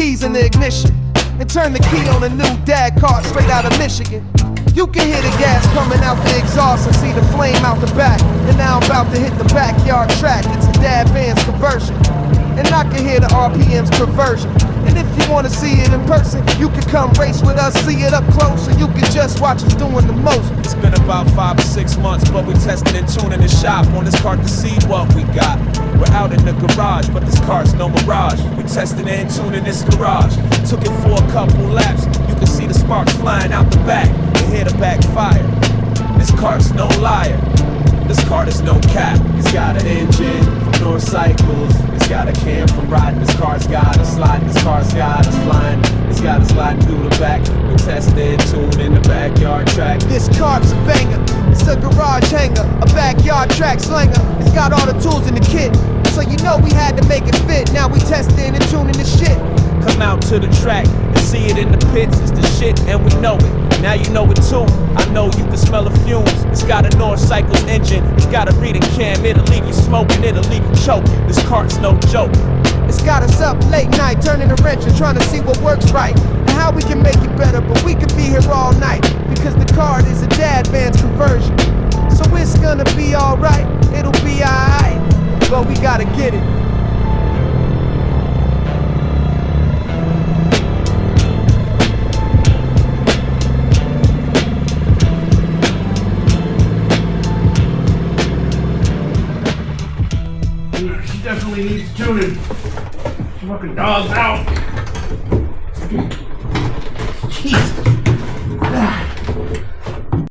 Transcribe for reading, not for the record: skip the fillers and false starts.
keys in the ignition and turn the key on a new DADKART straight out of Michigan. You can hear the gas coming out the exhaust and see the flame out the back. And now I'm about to hit the backyard track. It's a dad van's conversion, and I can hear the RPM's perversion. And if you wanna see it in person, you can come race with us, see it up close, or you can just watch us doing the most. It's been about 5 or 6 months, but we testing and tuning the shop on this cart to see what we got. We're out in the garage, but this cart's no mirage. We testing and tuning this garage. Took it for a couple laps. You can see the sparks flying out the back. You hear the backfire. This cart's no liar. This cart is no cap. It's got an engine from North Cycles. It's got a cam from riding. This car's got us sliding. This car's got us flying. It's got us sliding through the back. We testing, tuning the backyard track. This cart's a banger. It's a garage hanger, a backyard track slinger. It's got all the tools in the kit, so you know we had to make it fit. Now we testing and tuning the shit. Come out to the track and see it in the pits. It's the shit and we know it. Now you know it too. I know you can smell the fumes. It's got a North Cycles engine. It's got a reading cam. It'll leave you smoking. It'll leave you choking. This cart's no joke. It's got us up late night, turning the wrench and trying to see what works right and how we can make it better. But we could be here all night because the cart is a dad van's conversion. So it's gonna be alright. It'll be alright, but we gotta get it. She definitely needs tuning. She fucking dog's out. Jesus.